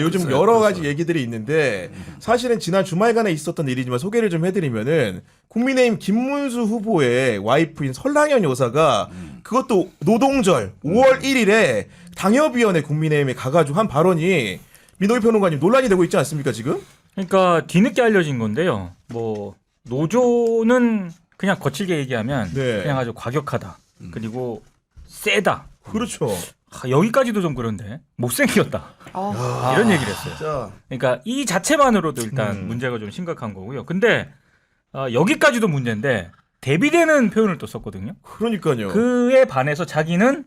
요즘 글쎄요, 여러 가지 글쎄요. 얘기들이 있는데 사실은 지난 주말간에 있었던 일이지만 소개를 좀 해드리면은 국민의힘 김문수 후보의 와이프인 설랑현 여사가 그것도 노동절 5월 1일에 당협위원회 국민의힘에 가가지고 한 발언이 민노기 평론가님 논란이 되고 있지 않습니까 지금? 그러니까 뒤늦게 알려진 건데요. 뭐 노조는 그냥 거칠게 얘기하면 네. 그냥 아주 과격하다. 그리고 세다. 그렇죠. 여기까지도 좀 그런데 못생겼다. 이런 얘기를 했어요. 자, 그러니까 이 자체만으로도 일단 문제가 좀 심각한 거고요. 근데 여기까지도 문제인데 대비되는 표현을 또 썼거든요. 그러니까요. 그에 반해서 자기는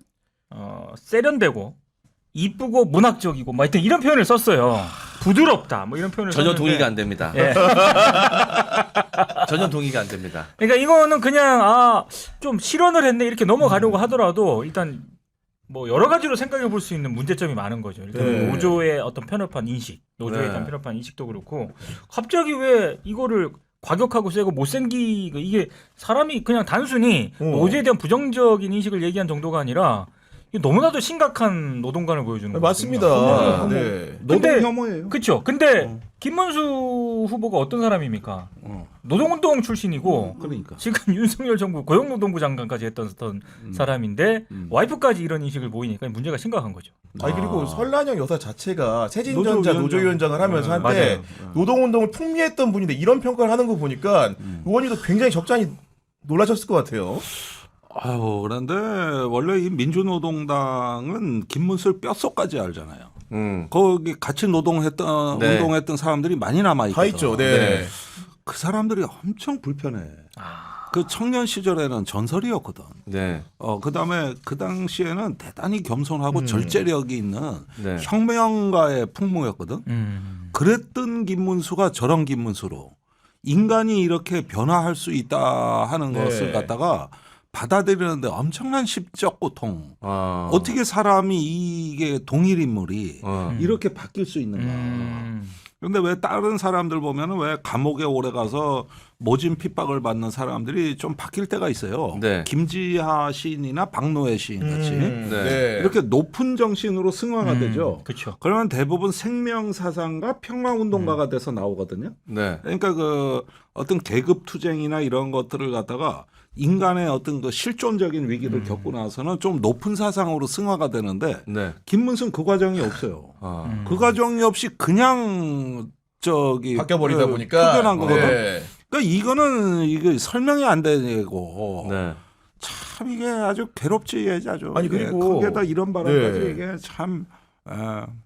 세련되고 이쁘고 문학적이고 뭐 하여튼 이런 표현을 썼어요. 부드럽다 뭐 이런 표현을 전혀 썼는데 동의가 안 됩니다. 예. 전혀 동의가 안 됩니다. 그러니까 이거는 그냥 좀 실언을 했네 이렇게 넘어가려고 하더라도 일단 뭐 여러 가지로 생각해 볼 수 있는 문제점이 많은 거죠. 일단 네. 노조의 어떤 편협한 인식, 노조에 네. 대한 편협한 인식도 그렇고 갑자기 왜 이거를 과격하고 세고 못생기고 이게 사람이 그냥 단순히 노조에 대한 부정적인 인식을 얘기한 정도가 아니라 이게 너무나도 심각한 노동관을 보여주는 거예요. 맞습니다. 네. 근데 혐오예요. 그렇죠. 근데 김문수 후보가 어떤 사람입니까? 노동운동 출신이고 그러니까. 지금 윤석열 정부 고용노동부 장관까지 했던 사람인데 와이프까지 이런 인식을 보이니까 문제가 심각한 거죠. 아니 그리고 설란영 여사 자체가 세진전자 노조위원장. 노조위원장을 하면서 한때 맞아요. 노동운동을 풍미했던 분인데 이런 평가를 하는 거 보니까 의원님도 굉장히 적잖이 놀라셨을 것 같아요. 아유, 그런데 원래 이 민주노동당은 김문수를 뼛속까지 알잖아요. 거기 같이 노동했던 네. 운동했던 사람들이 많이 남아 있거든. 다 있죠. 네. 그 사람들이 엄청 불편해. 그 청년 시절에는 전설이었거든. 네. 그다음에 그 당시에는 대단히 겸손하고 절제력이 있는 네. 혁명가의 풍모였거든. 그랬던 김문수가 저런 김문수로 인간이 이렇게 변화할 수 있다 하는 네. 것을 갖다가 받아들이는데 엄청난 심적 고통. 아. 어떻게 사람이 이게 동일 인물이 이렇게 바뀔 수 있는가. 그런데 왜 다른 사람들 보면은 왜 감옥에 오래 가서 모진 핍박을 받는 사람들이 좀 바뀔 때가 있어요. 네. 김지하 시인이나 박노해 시인 같이 네. 이렇게 높은 정신으로 승화가 되죠. 그렇죠. 그러면 대부분 생명사상가 평화운동가가 돼서 나오거든요. 네. 그러니까 그 어떤 계급 투쟁이나 이런 것들을 갖다가 인간의 어떤 그 실존적인 위기를 겪고 나서는 좀 높은 사상으로 승화가 되는데 네. 김문수는 그 과정이 없어요. 아. 그 과정이 없이 그냥 바뀌어버리다 보니까 풀려난 거거든. 네. 그러니까 이거는 이게 설명이 안 되고 네. 참 이게 아주 괴롭지 아주. 아니, 그리고 거기에다 이런 발언까지 네. 이게 참.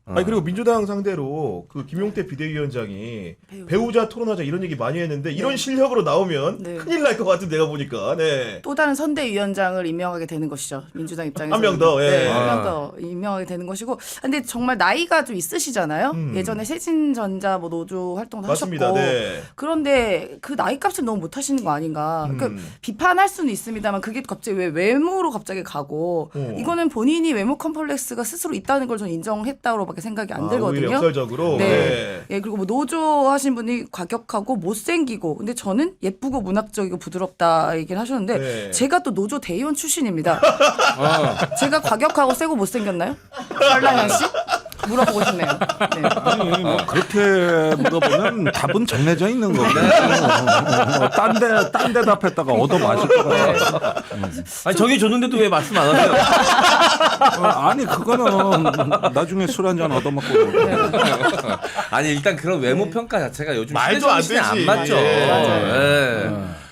아니 그리고 민주당 상대로 그 김용태 비대위원장이 배우자 토론하자 이런 얘기 많이 했는데 이런 실력으로 나오면 네. 큰일 날 것 같은 내가 보니까. 네. 또 다른 선대위원장을 임명하게 되는 것이죠. 민주당 입장에서. 한 명 더, 예. 네, 한 명 더 임명하게 되는 것이고. 근데 정말 나이가 좀 있으시잖아요. 예전에 세진전자 뭐 노조 활동도 맞습니다. 하셨고. 네. 그런데 그 나이 값을 너무 못 하시는 거 아닌가. 그러니까 비판할 수는 있습니다만 그게 갑자기 왜 외모로 갑자기 가고 이거는 본인이 외모 컴플렉스가 스스로 있다는 걸 저는 인정했다고밖에 생각이 안 들거든요. 오히려 역설적으로. 네. 네. 예, 그리고 뭐 노조 하신 분이 과격하고 못생기고 근데 저는 예쁘고 문학적이고 부드럽다 얘기를 하셨는데 네. 제가 또 노조 대의원 출신입니다. 제가 과격하고 세고 못생겼나요? 설랑현 씨? 물어보고 싶네요. 네. 아니 뭐 그렇게 물어보면 답은 정해져 있는 거고. 딴 대답했다가 얻어 맞을 것 같아. 아니 저기 줬는데도 왜 말씀 안 하세요? 아니 그거는 나중에 술 한잔 얻어먹고. 아니 일단 그런 외모 평가 자체가 요즘 말도 안 시대 정신에 되지. 안 맞죠. 예. 예.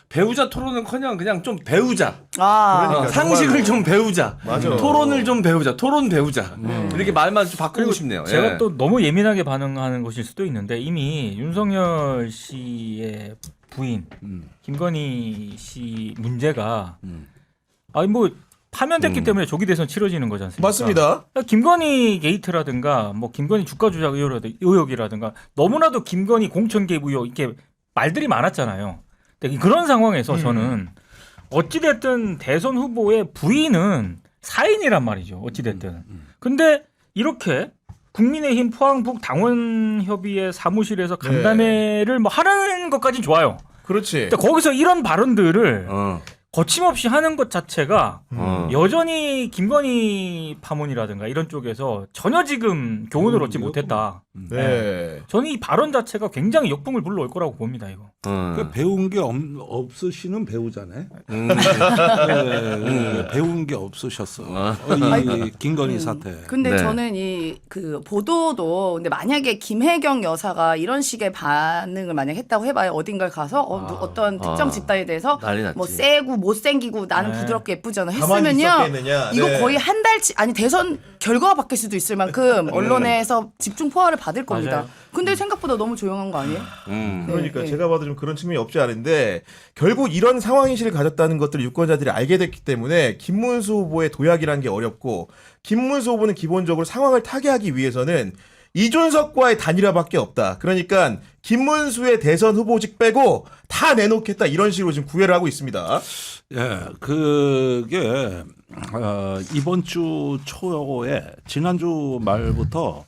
배우자 토론은커녕 그냥 좀 배우자. 아, 그러니까 상식을 정말로. 좀 배우자. 맞아. 토론을 좀 배우자. 토론 배우자. 이렇게 말만 좀 바꾸고 싶네요. 제가 예. 또 너무 예민하게 반응하는 것일 수도 있는데 이미 윤석열 씨의 부인 김건희 씨 문제가 뭐 파면됐기 때문에 조기 대선 치러지는 거지 않습니까? 맞습니다. 김건희 게이트라든가 뭐 김건희 주가 조작 의혹이라든가 너무나도 김건희 공천 개입 의혹 이렇게 말들이 많았잖아요. 근데 그런 상황에서 저는 어찌됐든 대선 후보의 부인은 사인이란 말이죠. 어찌됐든. 근데 이렇게 국민의힘 포항북 당원협의회 사무실에서 간담회를 뭐 하는 것까지는 좋아요. 그렇지. 근데 거기서 이런 발언들을 거침없이 하는 것 자체가 어. 여전히 김건희 파문이라든가 이런 쪽에서 전혀 지금 교훈을 얻지 못했다. 네. 저는 이 발언 자체가 굉장히 역풍을 불러올 거라고 봅니다. 이거. 그 배운 게 없으시는 배우잖아요. 네, 배운 게 없으셨어. 이 김건희 사태. 근데 네. 저는 이 그 보도도 근데 만약에 김혜경 여사가 이런 식의 반응을 만약 했다고 해봐요. 어딘가를 가서 어떤 특정 집단에 대해서 난리 났지. 뭐 세고 못생기고 나는 네. 부드럽게 예쁘잖아 가만히 했으면요. 있었겠느냐. 이거 네. 거의 한 달치 아니 대선 결과가 바뀔 수도 있을 만큼 언론에서 집중 포화를 받을 겁니다. 맞아요. 근데 생각보다 너무 조용한 거 아니에요? 그러니까 네. 제가 봐도 좀 그런 측면이 없지 않은데 결국 이런 상황인식을 가졌다는 것들을 유권자들이 알게 됐기 때문에 김문수 후보의 도약이라는 게 어렵고 김문수 후보는 기본적으로 상황을 타개하기 위해서는 이준석과의 단일화밖에 없다. 그러니까 김문수의 대선 후보직 빼고 다 내놓겠다 이런 식으로 지금 구애를 하고 있습니다. 예, 그게 이번 주 초에 지난주 말부터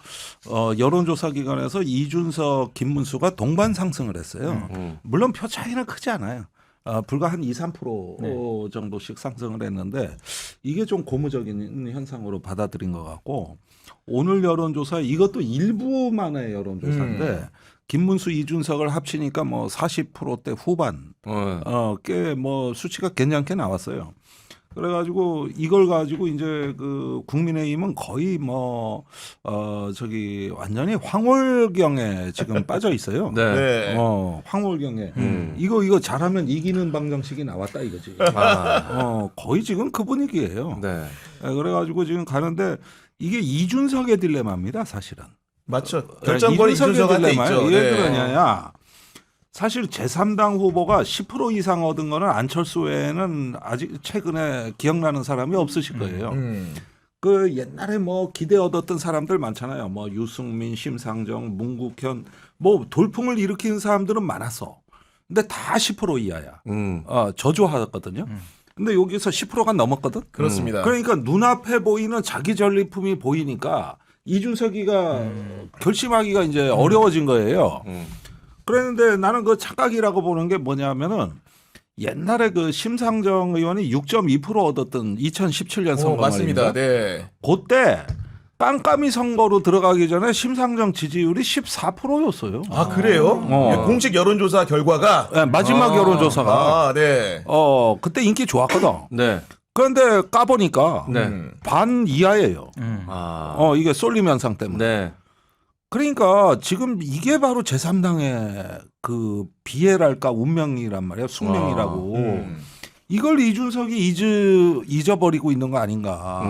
여론조사 기관에서 이준석, 김문수가 동반 상승을 했어요. 물론 표 차이는 크지 않아요. 불과 한 2, 3% 정도씩 상승을 했는데 이게 좀 고무적인 현상으로 받아들인 것 같고 오늘 여론조사 이것도 일부만의 여론조사인데 김문수, 이준석을 합치니까 뭐 40%대 후반 꽤 뭐 수치가 괜찮게 나왔어요. 그래가지고 이걸 가지고 이제 그 국민의힘은 거의 뭐 저기 완전히 황홀경에 지금 빠져 있어요. 네. 네. 황홀경에 이거 잘하면 이기는 방정식이 나왔다 이거지. 거의 지금 그 분위기예요. 네. 그래가지고 지금 가는데 이게 이준석의 딜레마입니다, 사실은. 맞죠. 결정권이 이준석의 이준석한테 딜레마예요. 있죠. 왜 네. 그러냐야. 사실 제3당 후보가 10% 이상 얻은 거는 안철수 외에는 아직 최근에 기억나는 사람이 없으실 거예요. 그 옛날에 뭐 기대 얻었던 사람들 많잖아요. 뭐 유승민, 심상정, 문국현 뭐 돌풍을 일으키는 사람들은 많았어. 근데 다 10% 이하야. 저조하거든요. 근데 여기서 10%가 넘었거든. 그렇습니다. 그러니까 눈앞에 보이는 자기 전리품이 보이니까 이준석이가 결심하기가 이제 어려워진 거예요. 그랬는데 나는 그 착각이라고 보는 게 뭐냐면은 옛날에 그 심상정 의원이 6.2% 얻었던 2017년 선거 맞습니다. 말입니다. 네. 그때 깜깜이 선거로 들어가기 전에 심상정 지지율이 14%였어요. 아 그래요? 공식 여론조사 결과가 네, 마지막 여론조사가 네. 그때 인기 좋았거든. 네. 그런데 까보니까 네. 반 이하예요. 이게 쏠림 현상 때문에. 네. 그러니까 지금 이게 바로 제3당의 그 비애랄까 운명이란 말이야. 숙명이라고. 이걸 이준석이 잊어버리고 있는 거 아닌가.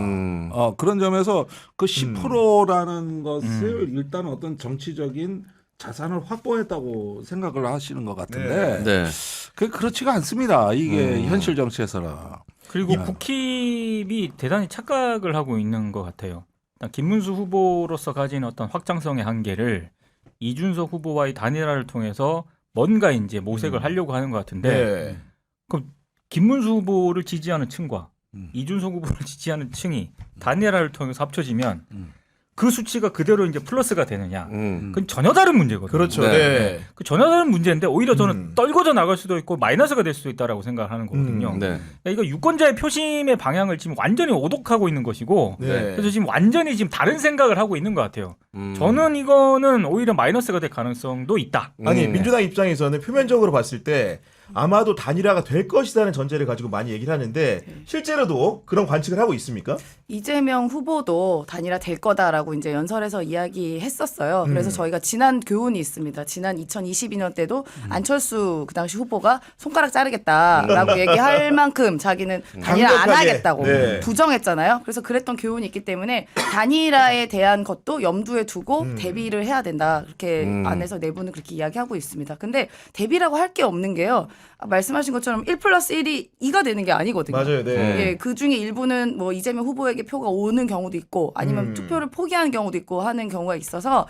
그런 점에서 그 10%라는 것을 일단 어떤 정치적인 자산을 확보했다고 생각을 하시는 것 같은데 네. 그렇지가 않습니다. 이게 현실 정치에서는. 그리고 국힘이 대단히 착각을 하고 있는 것 같아요. 일단 김문수 후보로서 가진 어떤 확장성의 한계를 이준석 후보와의 단일화를 통해서 뭔가 이제 모색을 하려고 하는 것 같은데 네. 그럼 김문수 후보를 지지하는 층과 이준석 후보를 지지하는 층이 단일화를 통해서 합쳐지면 그 수치가 그대로 이제 플러스가 되느냐? 그건 전혀 다른 문제거든요. 그렇죠. 네. 네. 그 전혀 다른 문제인데 오히려 저는 떨궈져 나갈 수도 있고 마이너스가 될 수도 있다라고 생각하는 거거든요. 네. 그러니까 이거 유권자의 표심의 방향을 지금 완전히 오독하고 있는 것이고, 네. 그래서 지금 완전히 지금 다른 생각을 하고 있는 것 같아요. 저는 이거는 오히려 마이너스가 될 가능성도 있다. 아니 민주당 입장에서는 표면적으로 봤을 때 아마도 단일화가 될 것이라는 전제를 가지고 많이 얘기를 하는데 실제로도 그런 관측을 하고 있습니까? 이재명 후보도 단일화 될 거다라고 이제 연설에서 이야기했었어요. 그래서 저희가 지난 교훈이 있습니다. 지난 2022년 때도 안철수 그 당시 후보가 손가락 자르겠다라고 얘기할 만큼 자기는 단일화 안 강력하게, 하겠다고 네. 부정했잖아요. 그래서 그랬던 교훈이 있기 때문에 단일화에 대한 것도 염두에 두고 대비를 해야 된다. 그렇게 안에서 내부는 그렇게 이야기하고 있습니다. 근데 대비라고 할 게 없는 게요. 말씀하신 것처럼 1+1이 2가 되는 게 아니거든요. 맞아요. 네. 예, 그 중에 일부는 뭐 이재명 후보에게 표가 오는 경우도 있고 아니면 투표를 포기하는 경우도 있고 하는 경우가 있어서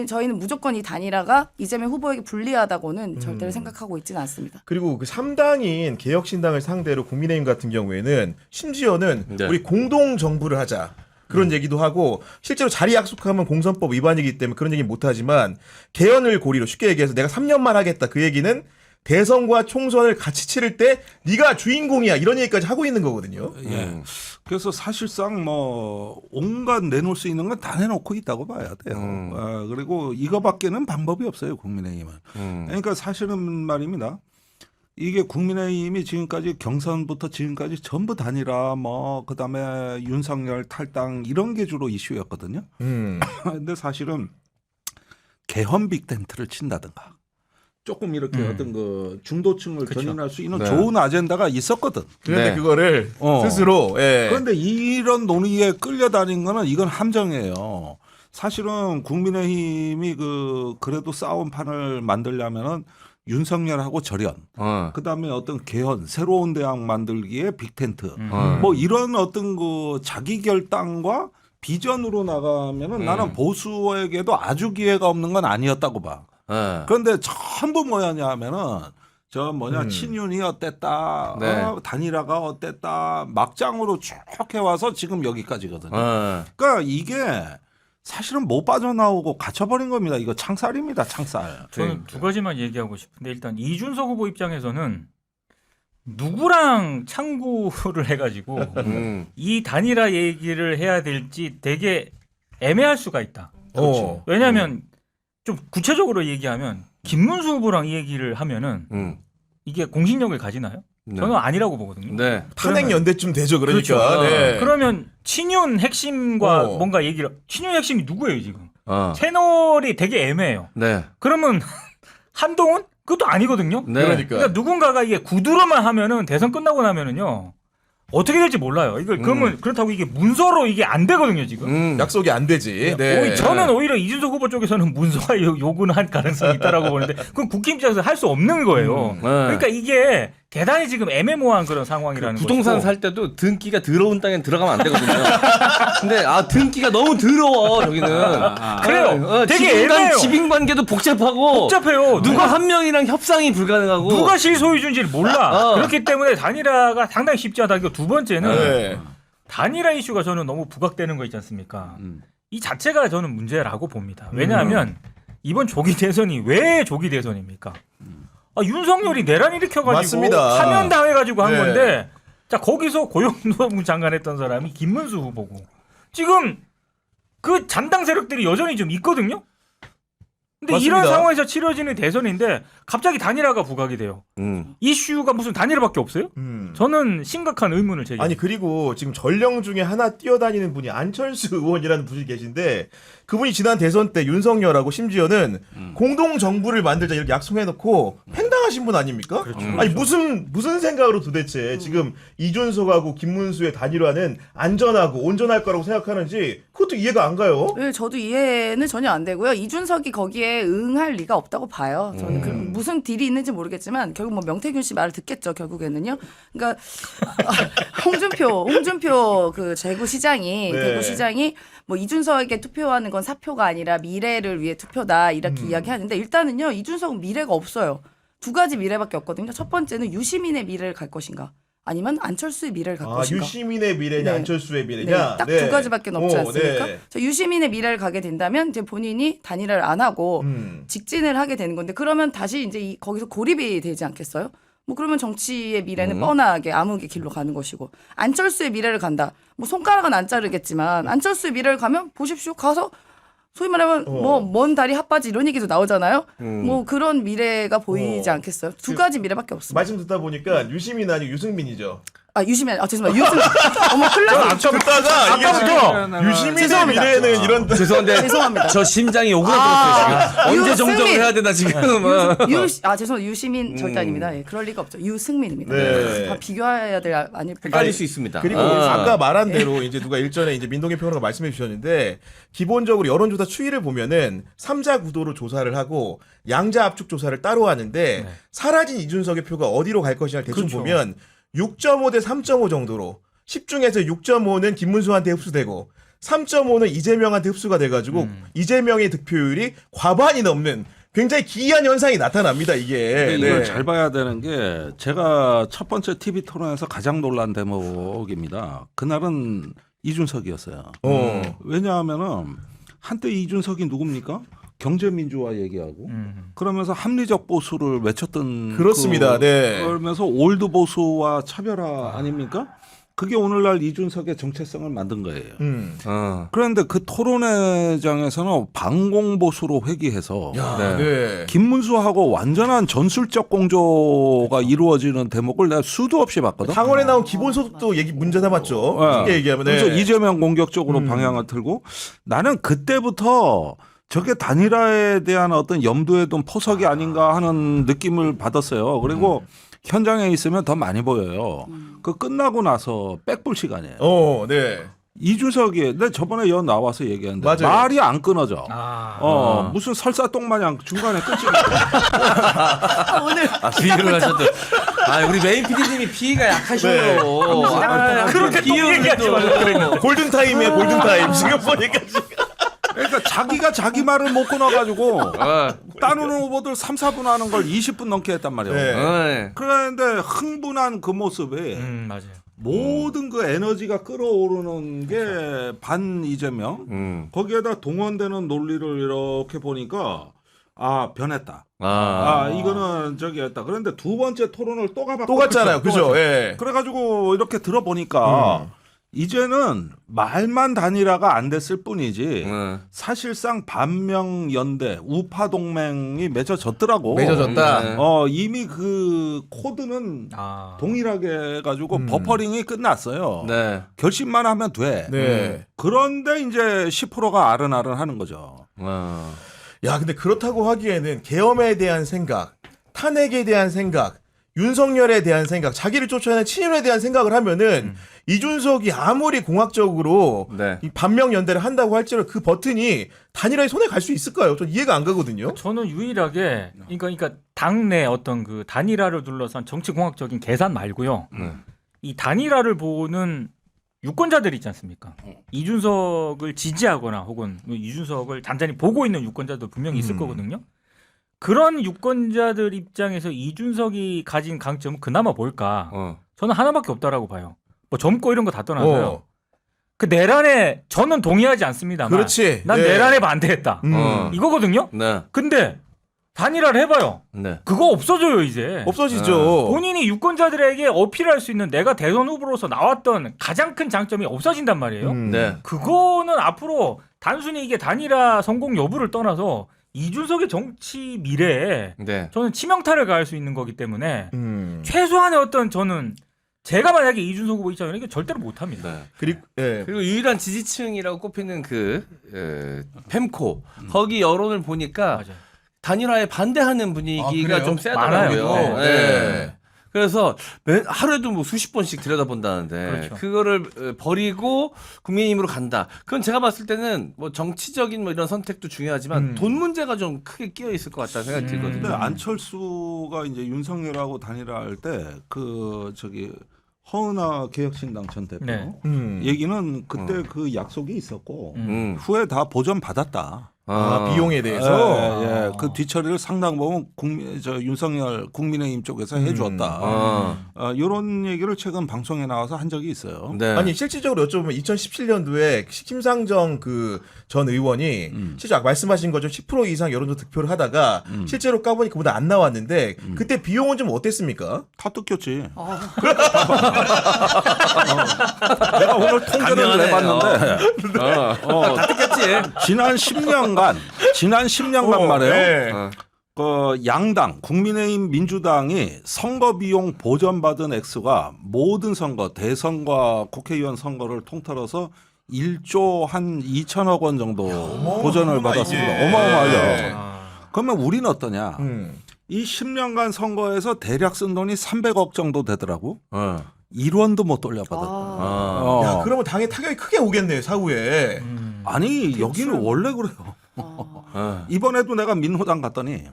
저희는 무조건 이 단일화가 이재명 후보에게 불리하다고는 절대로 생각하고 있지는 않습니다. 그리고 그 3당인 개혁신당을 상대로 국민의힘 같은 경우에는 심지어는 네. 우리 공동 정부를 하자. 그런 얘기도 하고 실제로 자리 약속하면 공선법 위반이기 때문에 그런 얘기 못 하지만 개헌을 고리로 쉽게 얘기해서 내가 3년만 하겠다 그 얘기는 대선과 총선을 같이 치를 때 네가 주인공이야 이런 얘기까지 하고 있는 거거든요. 예. 그래서 사실상 뭐 온갖 내놓을 수 있는 건 다 내놓고 있다고 봐야 돼요. 그리고 이거밖에는 방법이 없어요, 국민의힘은. 그러니까 사실은 말입니다. 이게 국민의힘이 지금까지 경선부터 지금까지 전부 단일화 뭐 그다음에 윤석열 탈당 이런 게 주로 이슈였거든요. 근데 사실은 개헌 빅텐트를 친다든가 조금 이렇게 어떤 그 중도층을 견인할 수 있는 네. 좋은 아젠다가 있었거든. 그런데 네. 그거를 스스로 그런데 이런 논의에 끌려다닌 거는 이건 함정이에요. 사실은 국민의힘이 그래도 싸움판을 만들려면은 윤석열하고 절연, 그다음에 어떤 개헌, 새로운 대학 만들기에 빅텐트, 뭐 이런 어떤 그 자기 결단과 비전으로 나가면은 나는 보수에게도 아주 기회가 없는 건 아니었다고 봐. 그런데 전부 뭐였냐 하면은 친윤이 어땠다, 네. 단일화가 어땠다, 막장으로 쭉 해와서 지금 여기까지거든요. 그러니까 이게 사실은 못 빠져나오고 갇혀버린 겁니다. 이거 창살입니다, 창살. 저는 두 가지만 얘기하고 싶은데 일단 이준석 후보 입장에서는 누구랑 창구를 해가지고 이 단일화 얘기를 해야 될지 되게 애매할 수가 있다. 왜냐하면 좀 구체적으로 얘기하면 김문수 후보랑 이 얘기를 하면은 이게 공신력을 가지나요? 저는 아니라고 보거든요. 네. 탄핵 연대쯤 되죠. 그러니까. 그렇죠. 네. 그러면 친윤 핵심과 뭔가 얘기를 친윤 핵심이 누구예요 지금? 채널이 되게 애매해요. 네. 그러면 한동훈? 그것도 아니거든요. 네. 그러니까. 누군가가 이게 구두로만 하면은 대선 끝나고 나면은요 어떻게 될지 몰라요. 이걸 그러면 그렇다고 이게 문서로 이게 안 되거든요 지금. 약속이 안 되지. 네. 저는 오히려 이준석 후보 쪽에서는 문서가 요구는 할 가능성이 있다라고 보는데 그건 국힘 입장에서 할 수 없는 거예요. 그러니까 이게 대단히 지금 애매모호한 그런 상황이라는 거죠. 부동산 살 때도 등기가 더러운 땅엔 들어가면 안 되거든요. 근데 등기가 너무 더러워 저기는. 그래요. 되게 애매해요. 지빙 관계도 복잡하고 복잡해요. 누가 한 명이랑 협상이 불가능하고 누가 실소유주인지를 몰라. 그렇기 때문에 단일화가 상당히 쉽지 않다. 이거 두 번째는 네. 단일화 이슈가 저는 너무 부각되는 거 있지 않습니까? 이 자체가 저는 문제라고 봅니다. 왜냐하면 이번 조기 대선이 왜 조기 대선입니까? 윤석열이 내란 일으켜가지고 맞습니다. 파면 당해가지고 한 네. 건데 자 거기서 고용노동부 장관 했던 사람이 김문수 후보고 지금 그 잔당 세력들이 여전히 좀 있거든요. 근데 맞습니다. 이런 상황에서 치러지는 대선인데 갑자기 단일화가 부각이 돼요. 이슈가 무슨 단일화밖에 없어요? 저는 심각한 의문을 제기합니다. 아니 그리고 지금 전령 중에 하나 뛰어다니는 분이 안철수 의원이라는 분이 계신데 그분이 지난 대선 때 윤석열하고 심지어는 공동 정부를 만들자 이렇게 약속해놓고 팽당하신 분 아닙니까? 아니 무슨 생각으로 도대체 지금 이준석하고 김문수의 단일화는 안전하고 온전할 거라고 생각하는지 그것도 이해가 안 가요. 네, 저도 이해는 전혀 안 되고요. 이준석이 거기에 응할 리가 없다고 봐요. 저는 무슨 딜이 있는지 모르겠지만 결국 뭐 명태균 씨 말을 듣겠죠. 결국에는요. 그러니까 홍준표 그 대구시장이 네. 대구시장이 뭐 이준석에게 투표하는 건 사표가 아니라 미래를 위해 투표다 이렇게 이야기하는데 일단은요 이준석은 미래가 없어요. 두 가지 미래밖에 없거든요. 첫 번째는 유시민의 미래를 갈 것인가 아니면 안철수의 미래를 갈 것인가. 유시민의 미래냐 네. 안철수의 네, 미래냐. 딱 두 가지밖에 없지 않습니까? 네. 자, 유시민의 미래를 가게 된다면 이제 본인이 단일화를 안 하고 직진을 하게 되는 건데 그러면 다시 이제 거기서 고립이 되지 않겠어요? 뭐 그러면 정치의 미래는 뻔하게 암흑의 길로 가는 것이고 안철수의 미래를 간다. 뭐 손가락은 안 자르겠지만 안철수의 미래를 가면 보십시오. 가서 소위 말하면 뭐 먼 다리 핫바지 이런 얘기도 나오잖아요. 뭐 그런 미래가 보이지 않겠어요? 두 가지 미래밖에 없습니다. 말씀 듣다 보니까 유시민 아니고 유승민이죠. 유시민, 죄송합니다. 유승민. 어머, 큰일 났어. 듣다가 이게 아까부터 유시민의 죄송합니다. 미래는 이런 죄송한데 죄송합니다. 저 심장이 오그라들었어요 지금. 언제 유승민. 정정을 해야 되나 지금. 죄송합니다. 유시민 절대 아닙니다. 예, 그럴 리가 없죠. 유승민입니다. 네. 다 비교해야 될 아닐 헷갈릴 수 있습니다. 그리고 아까 말한 대로 이제 누가 일전에 이제 민동기 평론가 말씀해 주셨는데 기본적으로 여론조사 추이를 보면은 3자 구도로 조사를 하고 양자 압축 조사를 따로 하는데 사라진 이준석의 표가 어디로 갈 것이냐 대충 그렇죠. 보면 6.5 대 3.5 정도로 10 중에서 6.5는 김문수한테 흡수되고 3.5는 이재명한테 흡수가 돼가지고 이재명의 득표율이 과반이 넘는 굉장히 기이한 현상이 나타납니다. 이게. 이걸 잘 봐야 되는 게 제가 첫 번째 TV 토론에서 가장 놀란 대목입니다. 그날은 이준석이었어요. 왜냐하면은 한때 이준석이 누굽니까? 경제민주화 얘기하고 그러면서 합리적 보수를 외쳤던 그렇습니다. 네. 그러면서 올드 보수와 차별화 아닙니까? 그게 오늘날 이준석의 정체성을 만든 거예요. 그런데 그 토론회장에서는 반공보수로 회귀해서 야, 네. 김문수하고 완전한 전술적 공조가 이루어지는 대목을 내가 수도 없이 봤거든. 당원에 나온 기본소득도 얘기 문제 삼았죠. 쉽게 얘기하면. 네. 그래서 이재명 공격적으로 방향을 틀고 나는 그때부터 저게 단일화에 대한 어떤 염두에 둔 포석이 아닌가 하는 느낌을 받았어요. 그리고 현장에 있으면 더 많이 보여요. 그 끝나고 나서 백볼 시간이에요. 네. 이준석이 내 저번에 여 나와서 얘기했는데 맞아요. 말이 안 끊어져. 아. 무슨 설사똥 마냥 중간에 끝이. 오늘 비유를 하셔도. 우리 메인 PD님이 비위가 약하셔요. 그렇게 똥 얘기하지 말라 골든타임이에요, 골든타임. 지금 보니까 지금. 그러니까 자기가 자기 말을 못 끊어가지고 따누는 후보들 3, 4분 하는 걸 20분 넘게 했단 말이에요. 네. 그런데 흥분한 그 모습에 맞아요. 모든 그 에너지가 끌어오르는 게 반 이재명 거기에다 동원되는 논리를 이렇게 보니까 변했다. 이거는 저기 했다. 그런데 두 번째 토론을 또 가봤고 또 갔잖아요. 그죠? 예. 그래가지고 이렇게 들어보니까 이제는 말만 단일화가 안 됐을 뿐이지 사실상 반명 연대 우파 동맹이 맺어졌더라고. 맺어졌다. 이미 그 코드는 아. 동일하게 해가지고 버퍼링이 끝났어요. 네. 결심만 하면 돼. 네. 그런데 이제 10%가 아른아른 하는 거죠. 야, 근데 그렇다고 하기에는 계엄에 대한 생각, 탄핵에 대한 생각, 윤석열에 대한 생각, 자기를 쫓아내는 친윤에 대한 생각을 하면은 이준석이 아무리 공학적으로 네. 이 반명 연대를 한다고 할지라도 그 버튼이 단일화에 손에 갈 수 있을까요? 전 이해가 안 가거든요. 저는 유일하게 그러니까 당내 어떤 그 단일화를 둘러싼 정치공학적인 계산 말고요. 이 단일화를 보는 유권자들 있지 않습니까? 이준석을 지지하거나 혹은 이준석을 단단히 보고 있는 유권자도 분명히 있을 거거든요. 그런 유권자들 입장에서 이준석이 가진 강점은 그나마 뭘까? 저는 하나밖에 없다라고 봐요. 뭐 젊고 이런 거 다 떠나서요. 그 내란에 저는 동의하지 않습니다만 그렇지. 난 네. 내란에 반대했다. 이거거든요. 네. 근데 단일화를 해봐요. 네. 그거 없어져요 이제. 없어지죠. 본인이 유권자들에게 어필할 수 있는 내가 대선 후보로서 나왔던 가장 큰 장점이 없어진단 말이에요. 네. 그거는 앞으로 단순히 이게 단일화 성공 여부를 떠나서 이준석의 정치 미래에 네. 저는 치명타를 가할 수 있는 거기 때문에 음. 최소한의 어떤 저는 제가 만약에 이준석 후보 입장이면 이게 절대로 못합니다. 네. 그리고 유일한 지지층이라고 꼽히는 펜코 거기 여론을 보니까 맞아요. 단일화에 반대하는 분위기가 그래요? 좀 세더라고요. 많아요. 네. 그래서 하루에도 뭐 수십 번씩 들여다본다는데 그렇죠. 그거를 버리고 국민의힘으로 간다. 그건 제가 봤을 때는 뭐 정치적인 뭐 이런 선택도 중요하지만 돈 문제가 좀 크게 끼어 있을 것 같다는 생각이 들거든요. 근데 안철수가 이제 윤석열하고 단일화할 때 그 저기 허은하 개혁신당 전 대표 네. 얘기는 그때 그 약속이 있었고 후에 다 보전 받았다. 비용에 대해서 예. 그 뒤처리를 상당 부분 윤석열 국민의힘 쪽에서 해주었다. 이런 얘기를 최근 방송에 나와서 한 적이 있어요. 네. 아니 실질적으로 여쭤보면 2017년도에 심상정 그 전 의원이 실제 아까 말씀하신 것처럼 10% 이상 여론조사 득표를 하다가 실제로 까보니 그보다 안 나왔는데 그때 비용은 좀 어땠습니까? 다 뜯겼지. 내가 오늘 통계를 간명하네. 내봤는데 다 듣겠지. 지난 10년간 말이에요. 네. 그 양당 국민의힘 민주당이 선거 비용 보전받은 액수가 모든 선거 대선과 국회의원 선거를 통틀어서 1조 한 2천억 원 정도 보전을 받았습니다. 이게. 어마어마하죠. 그러면 우리는 어떠냐? 음. 이 10년간 선거에서 대략 쓴 돈이 300억 정도 되더라고. 어. 1원도 못 돌려받았다. 어. 야, 그러면 당에 타격이 크게 오겠네요, 사후에. 아니 여기는 원래 그래요. 이번에도 내가 민노당 갔더니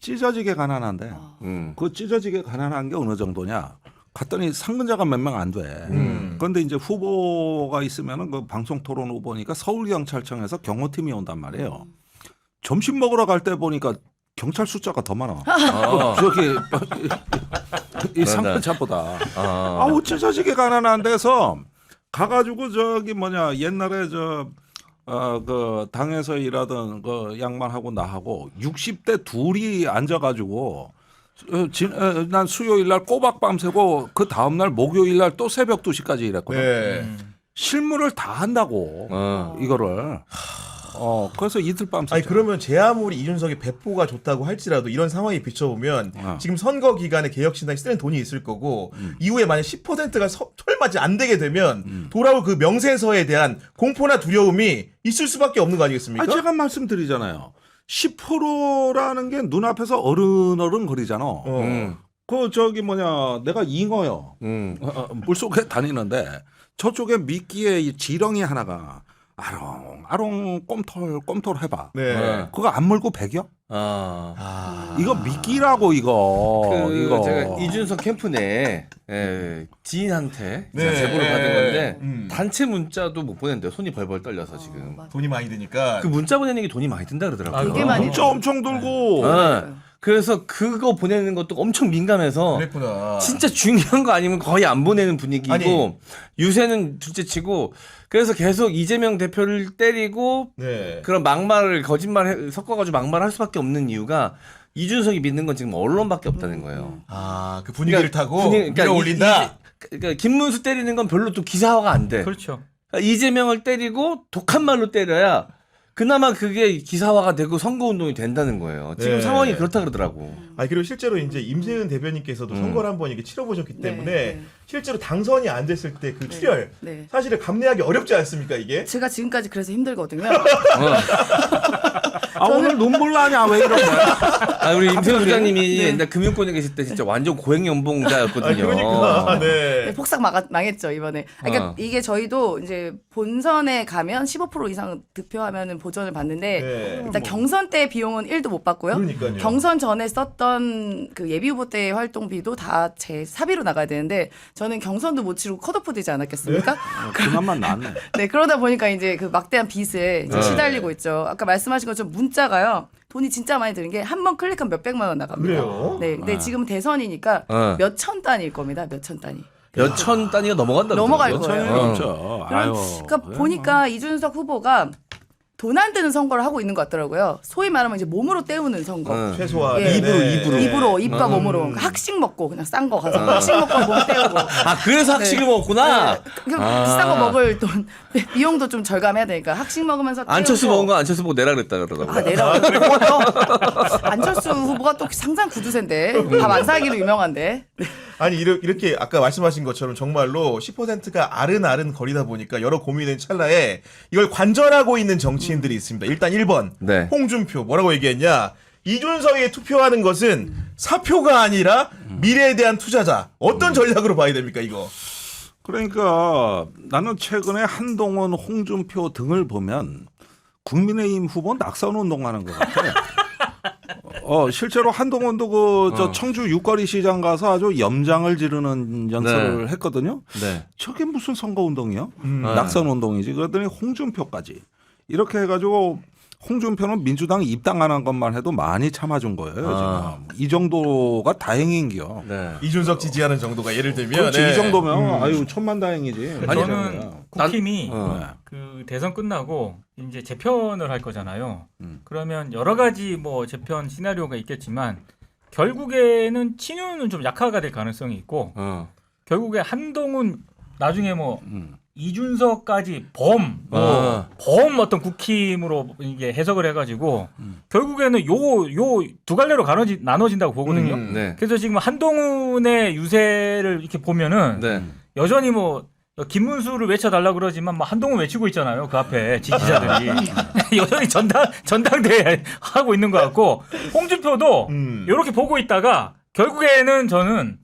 찢어지게 가난한데 그 찢어지게 가난한 게 어느 정도냐? 갔더니 상근자가 몇 명 안 돼. 그런데 이제 후보가 있으면은 그 방송 토론 후보니까 서울경찰청에서 경호팀이 온단 말이에요. 점심 먹으러 갈 때 보니까 경찰 숫자가 더 많아. 저기 이 상근자보다. 아우 찢어지게 가난한 데서 가가지고 저기 뭐냐 옛날에 저 그 당에서 일하던 그 양반하고 나하고 60대 둘이 앉아가지고 난 수요일 날 꼬박 밤새고 그 다음 날 목요일 날 또 새벽 2시까지 일했거든. 네. 실무를 다 한다고 이거를. 그래서 이틀 밤새. 아니 그러면 제 아무리 이준석이 배포가 좋다고 할지라도 이런 상황에 비춰보면 지금 선거 기간에 개혁신당이 쓰는 돈이 있을 거고 이후에 만약 10%가 설마 안 되게 되면 돌아올 그 명세서에 대한 공포나 두려움이 있을 수밖에 없는 거 아니겠습니까? 제가 말씀드리잖아요. 10%라는 게 눈앞에서 어른어른 거리잖아. 내가 잉어요. 물속에 다니는데 저쪽에 미끼에 이 지렁이 하나가 아롱 꼼톨 해봐. 네. 그거 안 물고 배겨? 이거 미끼라고 이거. 이거. 제가 이준석 캠프 내 지인한테 제가 네. 제보를 받은 건데 음. 단체 문자도 못 보낸대요. 손이 벌벌 떨려서 지금. 돈이 많이 드니까. 그 문자 보내는 게 돈이 많이 든다 그러더라고요. 되게 많이 문자 엄청 들고. 그래서 그거 보내는 것도 엄청 민감해서 그랬구나. 진짜 중요한 거 아니면 거의 안 보내는 분위기고 아니. 유세는 둘째치고 그래서 계속 이재명 대표를 때리고 네. 그런 막말을 섞어가지고 막말할 수밖에 없는 이유가 이준석이 믿는 건 지금 언론밖에 없다는 거예요. 그 분위기를 타고 그러니까 밀어올린다. 그러니까 김문수 때리는 건 별로 또 기사화가 안 돼. 그렇죠. 그러니까 이재명을 때리고 독한 말로 때려야 그나마 그게 기사화가 되고 선거운동이 된다는 거예요. 지금 네. 상황이 그렇다 그러더라고. 그리고 실제로 이제 임세은 대변인께서도 선거를 한번 이렇게 치러보셨기 네, 때문에 네. 실제로 당선이 안 됐을 때 그 출혈 네. 사실을 감내하기 어렵지 않습니까 이게? 제가 지금까지 그래서 힘들거든요. 오늘 눈물 나냐 왜 이런 거야? 우리 임세훈 부장님이 네. 옛날 금융권에 계실 때 진짜 완전 고액 연봉자였거든요. 그러니까 네, 네. 폭삭 망했죠 이번에. 그러니까 이게 저희도 이제 본선에 가면 15% 이상 득표하면은 보전을 받는데 네. 일단 경선 때 비용은 1도 못 받고요. 그러니까요. 경선 전에 썼던 그 예비 후보 때 활동비도 다 제 사비로 나가야 되는데 저는 경선도 못 치르고 컷오프 되지 않았겠습니까? 그나마 낫네. 네, 그러다 보니까 이제 그 막대한 빚에 이제 네. 시달리고 있죠. 아까 말씀하신 것처럼 문자가요. 돈이 진짜 많이 드는 게 한 번 클릭하면 몇백만 원 나갑니다. 그래요? 네, 근데 지금 대선이니까 몇 천 단일 겁니다. 몇 천 단위. 몇천 단위가 넘어간다. 넘어갈 그러더라고요. 거예요. 없죠. 그러니까 보니까 이준석 후보가 돈 안 드는 선거를 하고 있는 것 같더라고요. 소위 말하면 이제 몸으로 때우는 선거. 최소한 예. 입으로. 입과 몸으로 그러니까 학식 먹고 그냥 싼 거 가서 학식 먹고 몸 때우고. 그래서 학식을 먹었구나. 그 비싼 거 먹을 돈 비용도 좀 절감해야 되니까 학식 먹으면서 안철수 때우고. 먹은 거 안철수 보고 내라 그랬다 그러더라고요. 내려. 안철수 후보가 또 상상 구두쇠인데 밥 안 사기로 유명한데. 아니 이렇게 아까 말씀하신 것처럼 정말로 10%가 아른아른 거리다 보니까 여러 고민의 찰나에 이걸 관절하고 있는 정치인들이 있습니다. 일단 1번 네. 홍준표 뭐라고 얘기했냐? 이준석에 투표하는 것은 사표가 아니라 미래에 대한 투자자. 어떤 전략으로 봐야 됩니까 이거? 그러니까 나는 최근에 한동훈, 홍준표 등을 보면 국민의힘 후보 낙선 운동하는 것 같아. 실제로 한동훈도 저 청주 육거리 시장 가서 아주 염장을 지르는 연설을 했거든요. 네. 저게 무슨 선거 운동이야? 낙선 운동이지. 그러더니 홍준표까지 이렇게 해가지고 홍준표는 민주당 입당 안 한 것만 해도 많이 참아준 거예요. 지금 이 정도가 다행인겨. 네. 이준석 지지하는 정도가 예를 들면 그렇지 네. 이 정도면 아유 천만다행이지. 아니, 저는 국힘이 네. 그 대선 끝나고 이제 재편을 할 거잖아요. 그러면 여러 가지 뭐 재편 시나리오가 있겠지만 결국에는 친윤은 좀 약화가 될 가능성이 있고 결국에 한동훈 나중에 뭐 이준석까지 범 어떤 국힘으로 이게 해석을 해가지고 결국에는 요 두 갈래로 나눠진다고 보거든요. 네. 그래서 지금 한동훈의 유세를 이렇게 보면은 네. 여전히 뭐 김문수를 외쳐달라 그러지만 뭐 한동훈 외치고 있잖아요. 그 앞에 지지자들이 여전히 전당대회 하고 있는 것 같고 홍준표도 이렇게 보고 있다가 결국에는 저는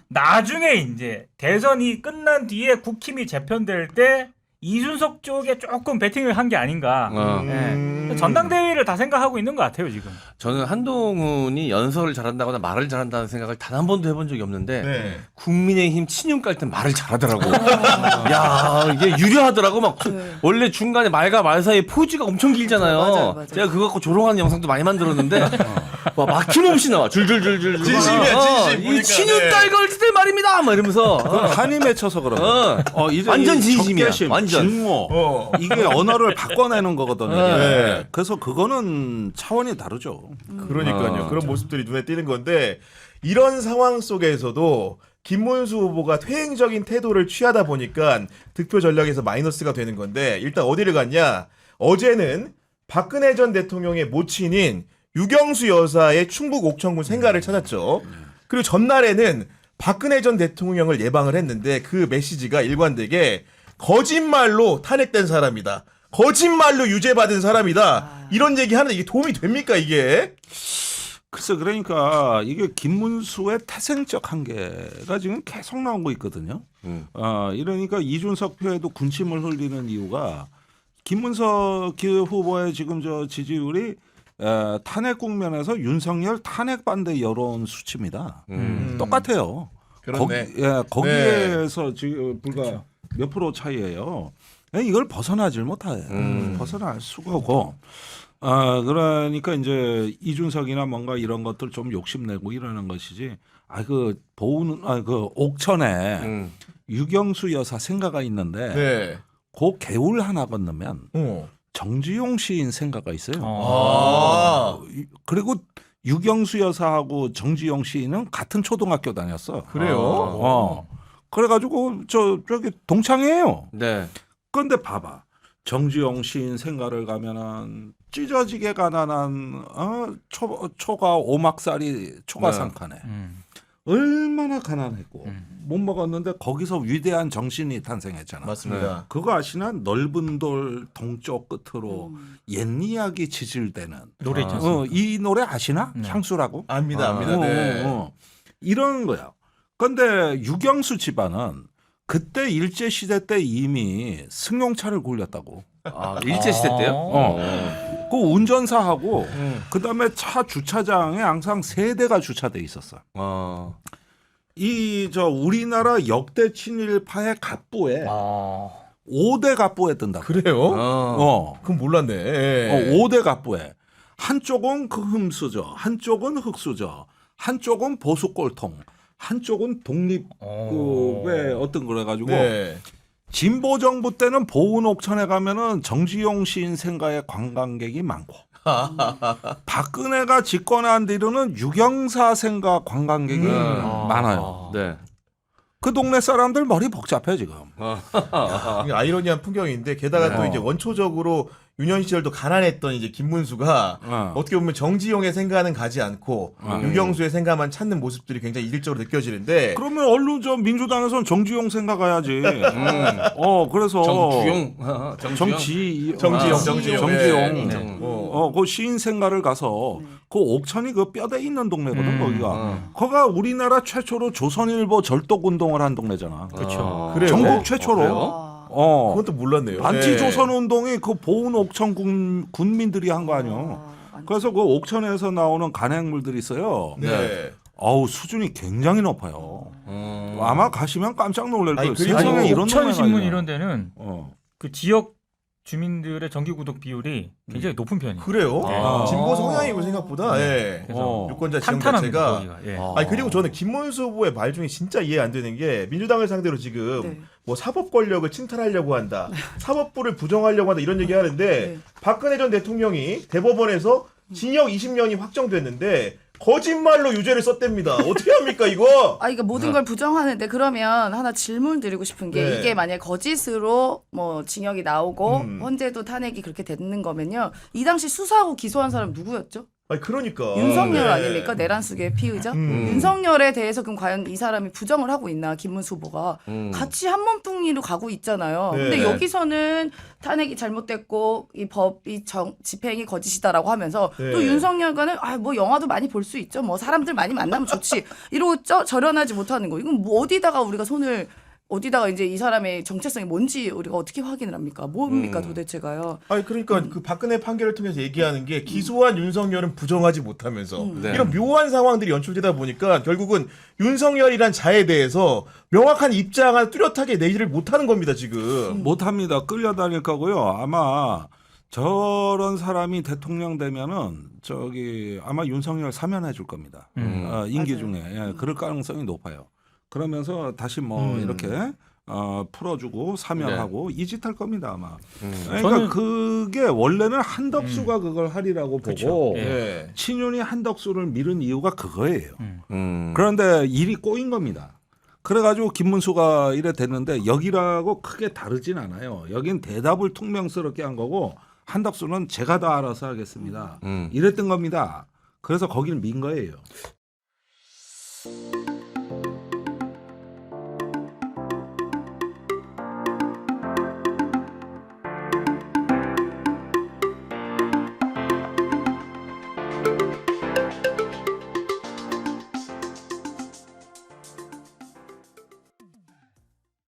나중에 이제 대선이 끝난 뒤에 국힘이 재편될 때 이준석 쪽에 조금 배팅을 한 게 아닌가. 네. 전당대회를 다 생각하고 있는 것 같아요 지금. 저는 한동훈이 연설을 잘한다거나 말을 잘한다는 생각을 단 한 번도 해본 적이 없는데 네. 국민의힘 친윤 깔 땐 말을 잘하더라고. 야 이게 유려하더라고. 막 원래 중간에 말과 말 사이에 포즈가 엄청 길잖아요. 맞아요. 제가 그거 갖고 조롱하는 영상도 많이 만들었는데 와, 막힘없이 나와. 줄줄줄줄. 진심이야, 진심. 이 보니까, 친윤 네. 딸 걸을 때 말입니다. 막 이러면서 한이 맺혀서 그런 거. 이제 완전 이 진심이야. 적개심, 완전. 완전. 직무 이게 언어를 바꿔내는 거거든요. 네. 그래서 그거는 차원이 다르죠. 그러니까요. 그런 모습들이 눈에 띄는 건데 이런 상황 속에서도 김문수 후보가 퇴행적인 태도를 취하다 보니까 득표 전략에서 마이너스가 되는 건데 일단 어디를 갔냐? 어제는 박근혜 전 대통령의 모친인 유경수 여사의 충북 옥천군 생가를 찾았죠. 그리고 전날에는 박근혜 전 대통령을 예방을 했는데 그 메시지가 일관되게 거짓말로 탄핵된 사람이다. 거짓말로 유죄받은 사람이다. 이런 얘기 하는데 이게 도움이 됩니까 이게? 글쎄 그러니까 이게 김문수의 태생적 한계가 지금 계속 나오고 있거든요. 이러니까 이준석 표에도 군침을 흘리는 이유가 김문석 후보의 지금 저 지지율이 탄핵 국면에서 윤석열 탄핵 반대 여론 수치입니다. 똑같아요. 그렇네. 거기에서 지금 불과 몇 프로 차이예요. 이걸 벗어나질 못해요. 벗어날 수가 없고. 그러니까 이제 이준석이나 뭔가 이런 것들 좀 욕심내고 이러는 것이지. 그 옥천에 유경수 여사 생가가 있는데 네. 그 개울 하나 건너면 어. 정지용 시인 생가가 있어요. 아. 그리고 유경수 여사하고 정지용 시인은 같은 초등학교 다녔어. 그래요? 그래가지고 저기 동창이에요. 네. 그런데 봐봐. 정지용 시인 생가를 가면은 찢어지게 가난한 초가 오막살이 초가 네. 상칸에 얼마나 가난했고 못 먹었는데 거기서 위대한 정신이 탄생했잖아. 맞습니다. 그거 아시나? 넓은 돌 동쪽 끝으로 옛 이야기 지질대는 노래 있지 않습니까? 이 노래 아시나? 향수라고? 압니다. 네. 이런 거야. 그런데 유경수 집안은 그때 일제 시대 때 이미 승용차를 굴렸다고. 일제 시대 때요? 그 운전사하고 그다음에 차 주차장에 항상 3대가 주차돼 있었어. 우리나라 역대 친일파의 갑부에 5대 갑부에 뜬다고. 그래요? 그건 몰랐네. 예. 5대 갑부에 한쪽은 그 흠수저, 한쪽은 흑수저, 한쪽은 보수꼴통, 한쪽은 독립의 어떤 그래가지고 네. 진보 정부 때는 보은 옥천에 가면은 정지용 시인 생가에 관광객이 많고 박근혜가 집권한 뒤로는 유경사 생가 관광객이 많아요. 네. 그 동네 사람들 머리 복잡해 지금. 이게 아이러니한 풍경인데 게다가 또 이제 원초적으로 유년 시절도 가난했던 이제 김문수가 어떻게 보면 정지용의 생가는 가지 않고 유경수의 생가만 찾는 모습들이 굉장히 이질적으로 느껴지는데 그러면 얼른 민주당에서는 정지용 생가 가야지. 그래서 정지용. 네. 그 시인 생가를 가서 그 옥천이 그 뼈대 있는 동네거든 거기가. 거기가 우리나라 최초로 조선일보 절독 운동을 한 동네잖아. 그렇죠. 그래요? 전국 최초로. 그래요? 그건 또 몰랐네요. 안티조선 운동이 그 보은 옥천 군민들이 한 거 아니에요. 그래서 그 옥천에서 나오는 간행물들이 있어요. 네. 수준이 굉장히 높아요. 아마 가시면 깜짝 놀랄 거예요. 그리고 세상에 이런 옥천 동네가 신문 있나. 이런 데는 그 지역 주민들의 정기 구독 비율이 굉장히 높은 편이에요. 그래요? 아. 진보 성향이고 생각보다 예. 그래서 유권자 지형 탄탄합니다. 자체가 거기가. 예. 아니 그리고 저는 김문수 후보의 말 중에 진짜 이해 안 되는 게 민주당을 상대로 지금 네. 뭐 사법 권력을 침탈하려고 한다, 사법부를 부정하려고 한다 이런 얘기 하는데 네. 박근혜 전 대통령이 대법원에서 징역 20년이 확정됐는데 거짓말로 유죄를 썼답니다. 어떻게 합니까 이거? 그러니까 모든 걸 부정하는데 그러면 하나 질문 드리고 싶은 게 네. 이게 만약 거짓으로 뭐 징역이 나오고 헌재도 탄핵이 그렇게 되는 거면요. 이 당시 수사하고 기소한 사람 누구였죠? 아니 그러니까 윤석열 네. 아닙니까? 내란숙의 피의자? 윤석열에 대해서 그럼 과연 이 사람이 부정을 하고 있나? 김문수 후보가 같이 한몸뚱이로 가고 있잖아요. 네. 근데 여기서는 탄핵이 잘못됐고 이 법이 집행이 거짓이다라고 하면서 네. 또 윤석열과는 뭐 영화도 많이 볼 수 있죠. 뭐 사람들 많이 만나면 좋지. 이러고 절연하지 못하는 거. 이건 뭐 어디다가 우리가 손을 어디다가 이제 이 사람의 정체성이 뭔지 우리가 어떻게 확인을 합니까? 뭡니까 도대체가요? 아니 그러니까 그 박근혜 판결을 통해서 얘기하는 게 기소한 윤석열은 부정하지 못하면서 네. 이런 묘한 상황들이 연출되다 보니까 결국은 윤석열이란 자에 대해서 명확한 입장을 뚜렷하게 내지를 못하는 겁니다 지금. 못합니다. 끌려다닐 거고요. 아마 저런 사람이 대통령 되면은 아마 윤석열 사면해 줄 겁니다. 임기 맞아요. 중에 그럴 가능성이 높아요. 그러면서 다시 이렇게 풀어주고 사면하고 네. 이 짓 할 겁니다 아마. 그러니까 저는- 그게 원래는 한덕수가 그걸 하리라고 보고 예. 네. 친윤이 한덕수를 밀은 이유가 그거예요. 음. 그런데 일이 꼬인 겁니다. 그래가지고 김문수가 이래 됐는데 여기라고 크게 다르진 않아요. 여긴 대답을 퉁명스럽게 한 거고 한덕수는 제가 다 알아서 하겠습니다. 이랬던 겁니다. 그래서 거기를 민 거예요.